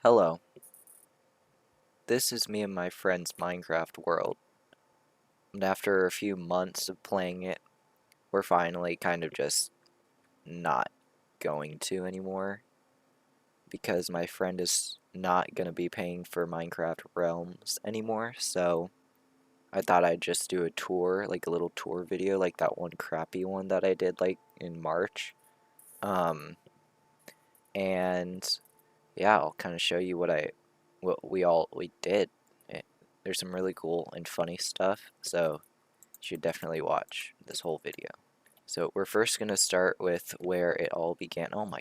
Hello, this is me and my friend's Minecraft world, and after a few months of playing it, we're finally kind of just not going to anymore, because my friend is not going to be paying for Minecraft Realms anymore, so I thought I'd just do a tour, like a little tour video, like that one crappy one that I did like in March. Um, and yeah, I'll kind of show you what we did. Eh, There's some really cool and funny stuff, so you should definitely watch this whole video. So we're first gonna start with where it all began. Oh my!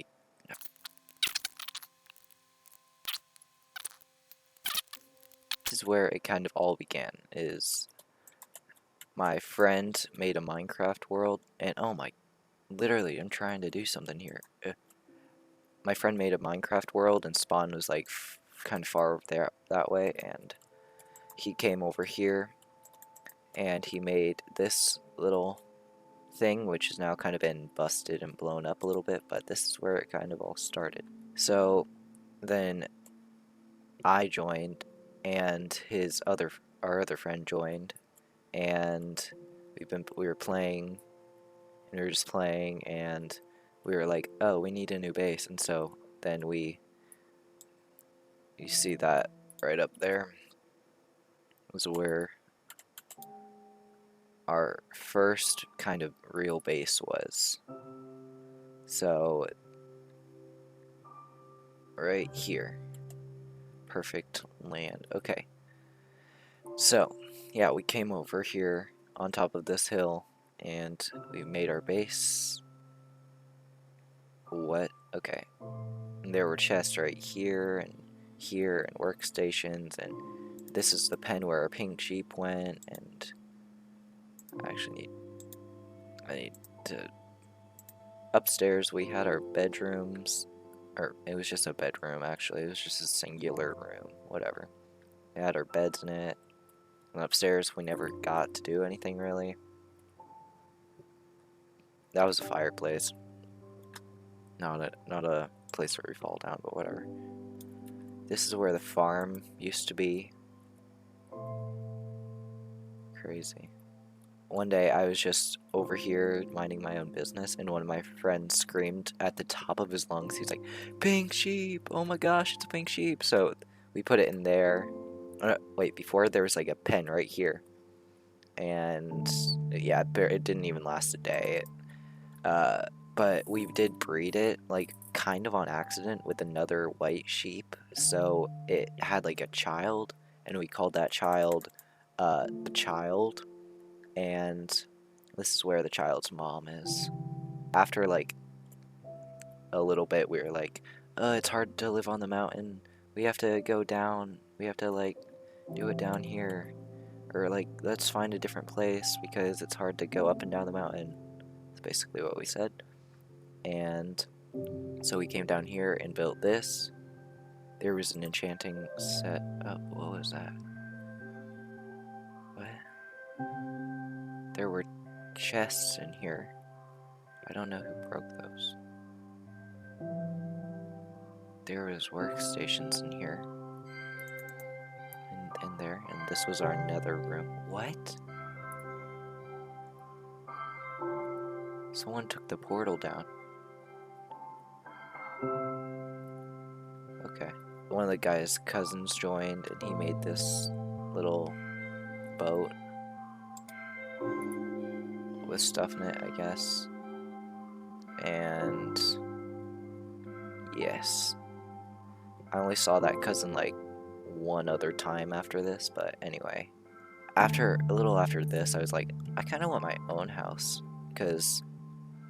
This is where it kind of all began. Is my friend made a Minecraft world, and oh my! Literally, I'm trying to do something here. My friend made a Minecraft world, and spawn was like kind of far there that way, and he came over here and he made this little thing, which has now kind of been busted and blown up a little bit, but this is where it kind of all started. So then I joined, and our other friend joined, and we were playing, and we were just playing, and we were like, oh, we need a new base, and so then you see that right up there was where our first kind of real base was. So right here, perfect land. Okay, so yeah, we came over here on top of this hill, and we made our base. What? Okay. And there were chests right here and workstations, and this is the pen where our pink sheep went, and I need to upstairs we had our bedrooms, or it was just a bedroom actually, it was just a singular room, whatever. We had our beds in it, and upstairs we never got to do anything really. That was a fireplace. Not a place where we fall down, but whatever. This is where the farm used to be. Crazy. One day I was just over here minding my own business, and one of my friends screamed at the top of his lungs. He's like, "Pink sheep! Oh my gosh, it's a pink sheep!" So we put it in there. Wait, before there was like a pen right here, and yeah, it didn't even last a day. Uh, but we did breed it like kind of on accident with another white sheep, so it had like a child, and we called that child the child, and this is where the child's mom is. After like a little bit, we were like, it's hard to live on the mountain. We have to go down. We have to like do it down here. Or like, let's find a different place because it's hard to go up and down the mountain. That's basically what we said. And so we came down here and built this. There was an enchanting set up. What was that? What? There were chests in here. I don't know who broke those. There was workstations in here. And there. And this was our nether room. What? Someone took the portal down. Okay. One of the guy's cousins joined, and he made this little boat with stuff in it, I guess. And yes, I only saw that cousin like one other time after this, but anyway. A little after this, I was like, I kind of want my own house, because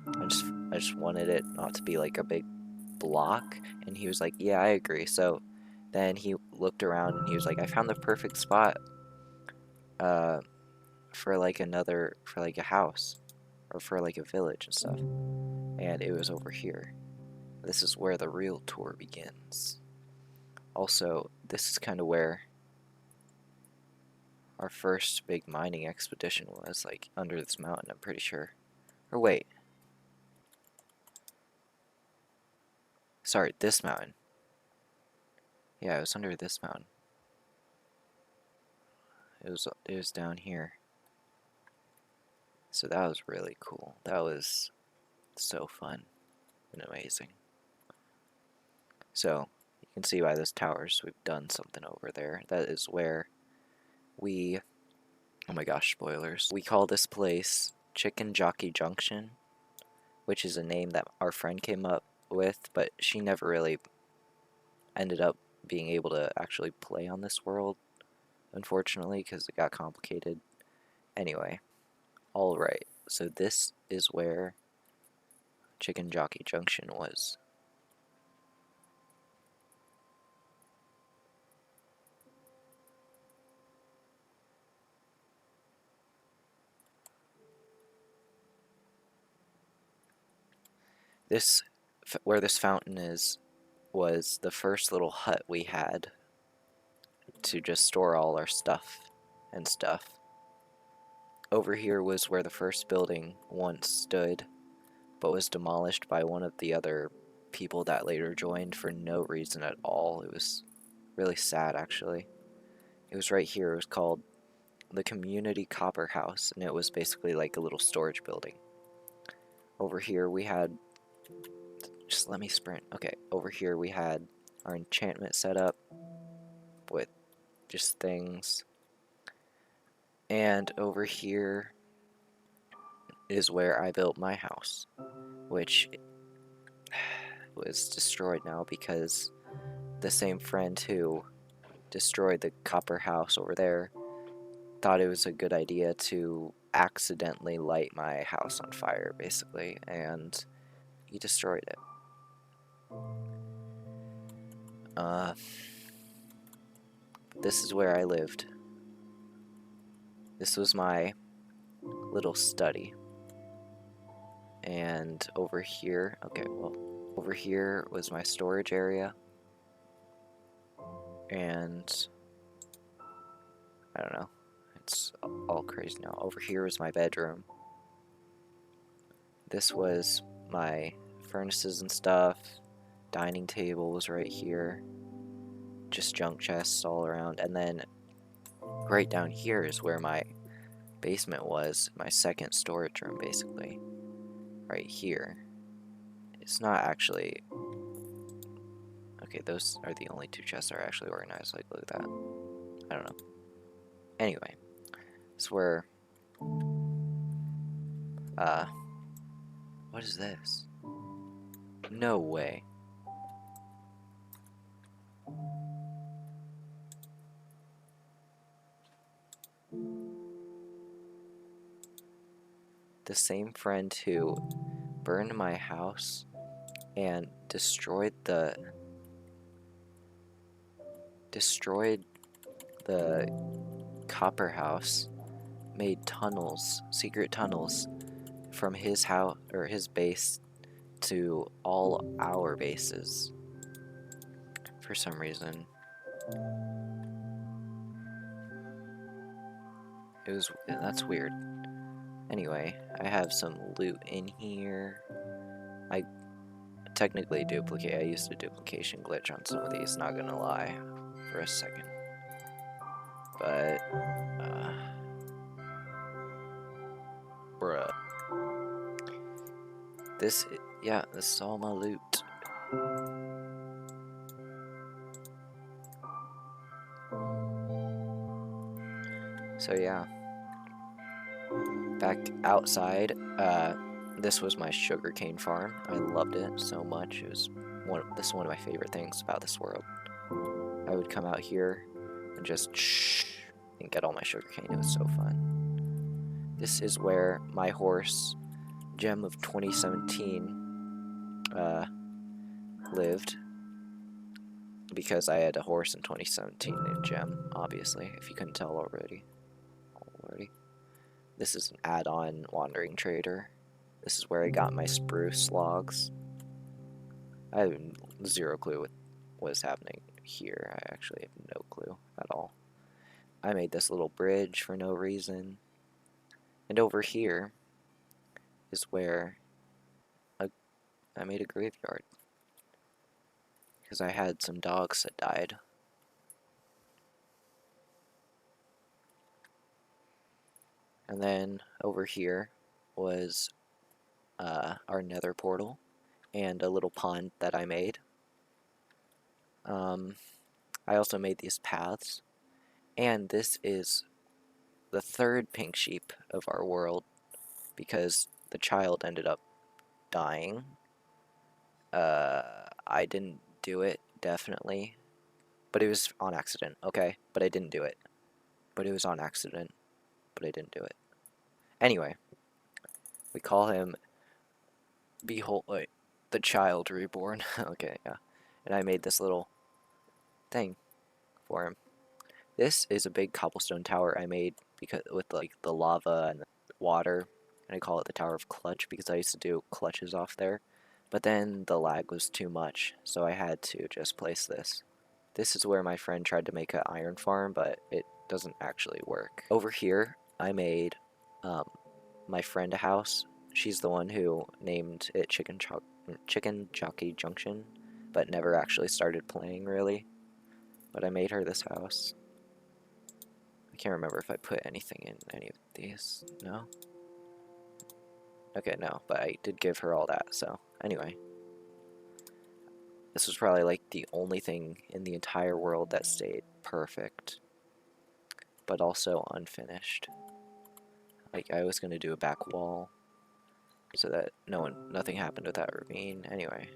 I just wanted it not to be like a big block. And he was like, yeah, I agree. So then he looked around and he was like, I found the perfect spot uh, for like a house, or for like a village and stuff. And it was over here. This is where the real tour begins. Also, this is kind of where our first big mining expedition was, like under this mountain, I'm pretty sure. Or wait. Sorry, this mountain. Yeah, it was under this mountain. It was down here. So that was really cool. That was so fun and amazing. So you can see by those towers we've done something over there. That is where we, oh my gosh, spoilers. We call this place Chicken Jockey Junction, which is a name that our friend came up with, but she never really ended up being able to actually play on this world, unfortunately, because it got complicated. Anyway, alright, so this is where Chicken Jockey Junction was. This, where this fountain is, was the first little hut we had to just store all our stuff and stuff. Over here was where the first building once stood, but was demolished by one of the other people that later joined for no reason at all. It was really sad, actually. It was right here. It was called the Community Copper House, and it was basically like a little storage building. Over here we had, just let me sprint. Okay, over here we had our enchantment set up with just things. And over here is where I built my house, which was destroyed now because the same friend who destroyed the copper house over there thought it was a good idea to accidentally light my house on fire, basically, and he destroyed it. This is where I lived. This was my little study. And over here, okay, well, over here was my storage area. And I don't know, it's all crazy now. Over here was my bedroom. This was my furnaces and stuff. Dining table was right here. Just junk chests all around. And then right down here is where my basement was, my second storage room, basically. Right here. It's not actually... Okay, those are the only two chests that are actually organized. Like, look at that. I don't know. Anyway, it's where... what is this? No way. The same friend who burned my house and destroyed the copper house made tunnels, secret tunnels, from his house or his base to all our bases for some reason. That's weird. Anyway, I have some loot in here. I technically I used a duplication glitch on some of these, not gonna lie, for a second. But, bruh. This is all my loot. So yeah. Back outside, this was my sugarcane farm. I loved it so much. This is one of my favorite things about this world. I would come out here and just and get all my sugarcane. It was so fun. This is where my horse, Gem of 2017, lived. Because I had a horse in 2017 named Gem, obviously, if you couldn't tell already. This is an add-on wandering trader. This is where I got my spruce logs. I have zero clue what is happening here. I actually have no clue at all. I made this little bridge for no reason. And over here is where I made a graveyard. because I had some dogs that died. And then over here was our nether portal and a little pond that I made. I also made these paths, and this is the third pink sheep of our world because the child ended up dying. I didn't do it, definitely, but it was on accident, okay? But I didn't do it. But it was on accident, but I didn't do it. Anyway, we call him Behold, wait, the child reborn. Okay, yeah. And I made this little thing for him. This is a big cobblestone tower I made because with like the lava and the water, and I call it the Tower of Clutch because I used to do clutches off there. But then the lag was too much, so I had to just place this. This is where my friend tried to make an iron farm, but it doesn't actually work. Over here, I made um, my friend a house. She's the one who named it Chicken Jockey Junction, but never actually started playing really. But I made her this house. I can't remember if I put anything in any of these. No? Okay, no, but I did give her all that, so anyway. This was probably like the only thing in the entire world that stayed perfect, but also unfinished. Like, I was gonna do a back wall so that nothing happened with that ravine. Anyway.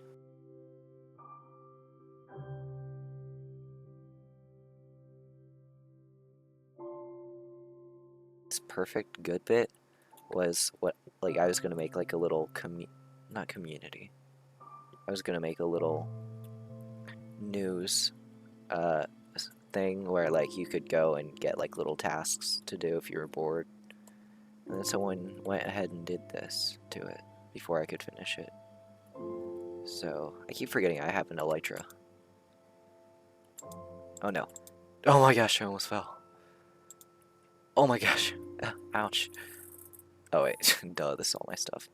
This perfect good bit was what, like, I was gonna make like a little not community. I was gonna make a little news uh thing where like you could go and get like little tasks to do if you were bored. And then someone went ahead and did this to it before I could finish it. So I keep forgetting I have an elytra. Oh no. Oh my gosh, I almost fell. Oh my gosh. Ouch. Oh wait, duh, this is all my stuff.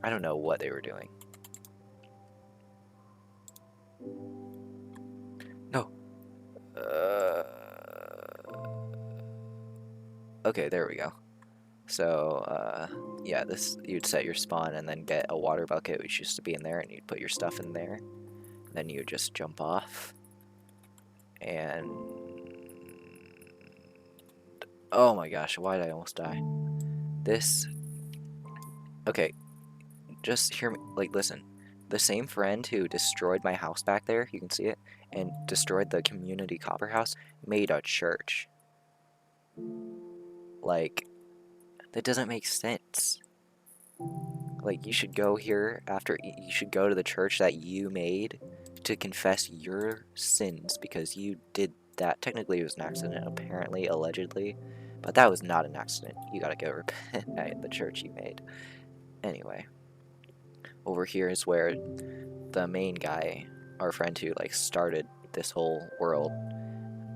I don't know what they were doing. No. Okay, there we go. So, yeah, this, you'd set your spawn and then get a water bucket, which used to be in there, and you'd put your stuff in there. Then you would just jump off. And... oh my gosh, why did I almost die? This... okay, just hear me, like, listen. The same friend who destroyed my house back there, you can see it, and destroyed the community copper house, made a church. Like, that doesn't make sense. Like, you should go here after, you should go to the church that you made to confess your sins because you did that. Technically, it was an accident, apparently, allegedly, but that was not an accident. You gotta go repent at the church you made. Anyway, over here is where the main guy, our friend who, like, started this whole world,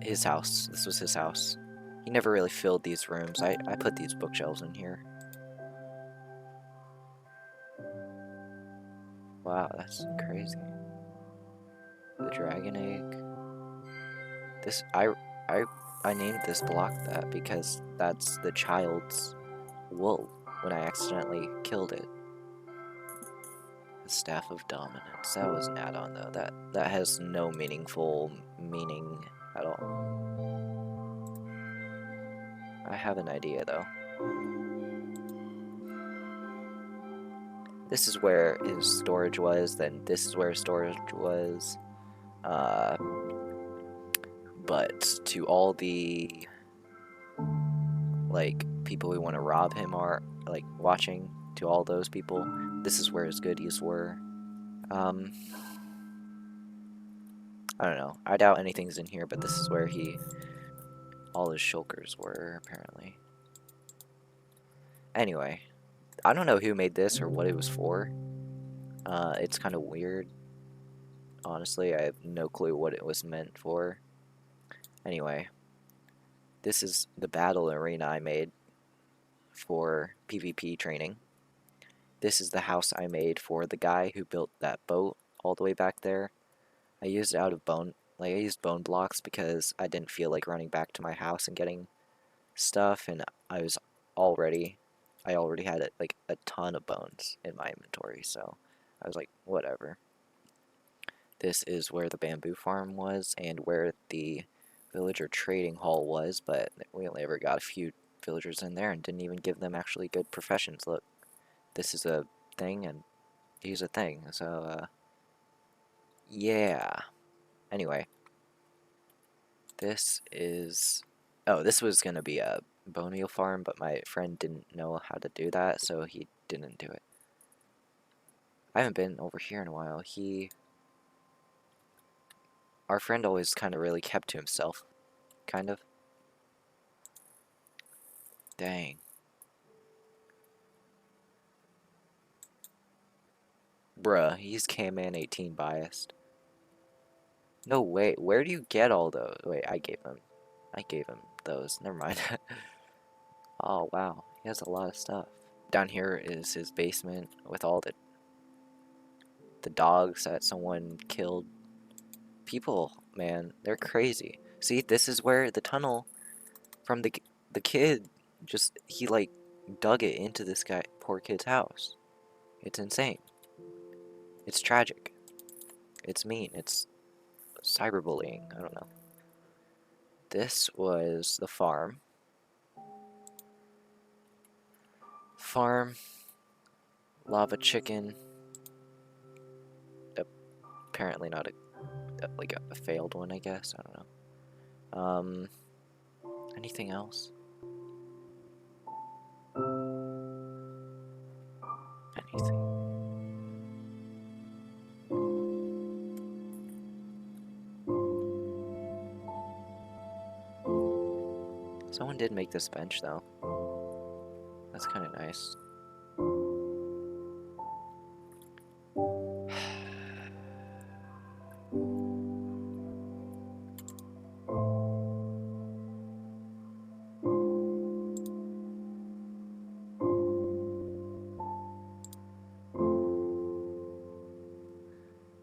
his house, this was his house. He never really filled these rooms. I put these bookshelves in here. Wow, that's crazy. The dragon egg. This I named this block that because that's the child's wool when I accidentally killed it. The Staff of Dominance. That was an add-on though. That has no meaningful meaning at all. I have an idea though. This is where his storage was, then this is where his storage was. But to all the like people who want to rob him are like watching, to all those people, this is where his goodies were. I don't know. I doubt anything's in here, but this is where all his shulkers were, apparently. Anyway, I don't know who made this or what it was for. It's kind of weird. Honestly, I have no clue what it was meant for. Anyway, this is the battle arena I made for PvP training. This is the house I made for the guy who built that boat all the way back there. I used out of bone, like I used bone blocks because I didn't feel like running back to my house and getting stuff, and I was already, I already had like a ton of bones in my inventory, so I was like, whatever. This is where the bamboo farm was and where the villager trading hall was, but we only ever got a few villagers in there and didn't even give them actually good professions. Look, this is a thing and he's a thing, so yeah. Anyway, this is, oh, this was gonna be a bone meal farm, but my friend didn't know how to do that, so he didn't do it. I haven't been over here in a while. Our friend always kind of really kept to himself, kind of. Dang. Bruh, he's K-Man 18 biased. No, wait, where do you get all those? Wait, I gave him those. Never mind. Oh, wow, he has a lot of stuff. Down here is his basement with all the dogs that someone killed. People, man, they're crazy. See, this is where the tunnel from the kid just he like dug it into this guy poor kid's house. It's insane. It's tragic. It's mean. It's cyberbullying. I don't know. This was the farm. Farm, lava chicken. Apparently not like a failed one, I guess. I don't know. Anything else? Anything? Someone did make this bench though. That's kind of nice.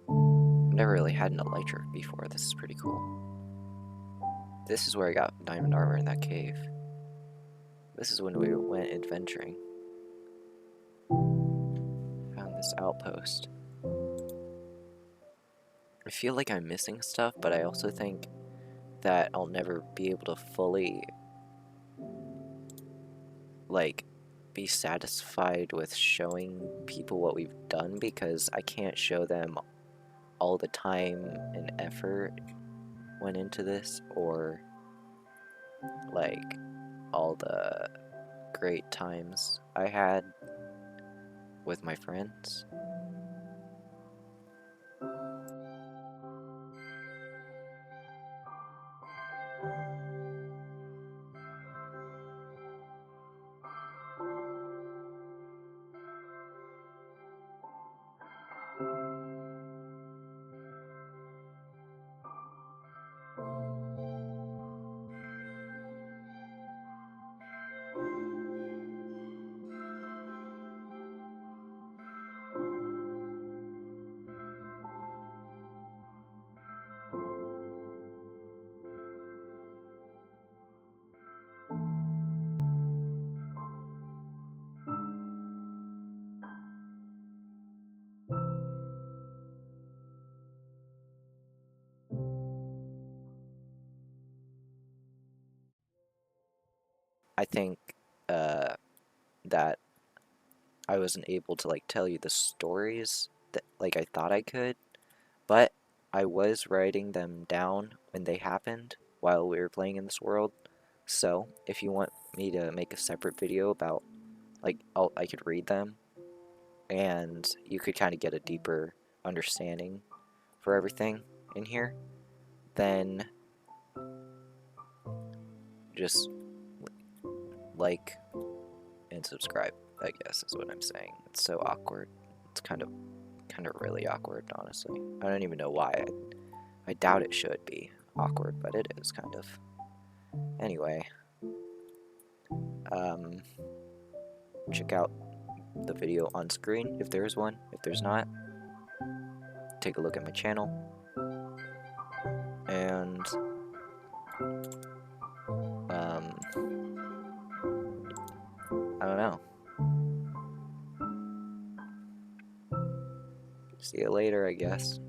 I've never really had an elytra before. This is pretty cool. This is where I got diamond armor in that cave. This is when we went adventuring. Found this outpost. I feel like I'm missing stuff, but I also think that I'll never be able to fully, like, be satisfied with showing people what we've done because I can't show them all the time and effort went into this, or like all the great times I had with my friends. I think uh, that I wasn't able to like tell you the stories that like I thought I could, but I was writing them down when they happened while we were playing in this world. So if you want me to make a separate video about like I could read them and you could kind of get a deeper understanding for everything in here, then just like and subscribe, I guess is what I'm saying. It's so awkward. It's kind of really awkward, honestly. I don't even know why. I doubt it should be awkward, but it is kind of. Anyway, check out the video on screen if there's one. If there's not, take a look at my channel. and I don't know. See you later, I guess.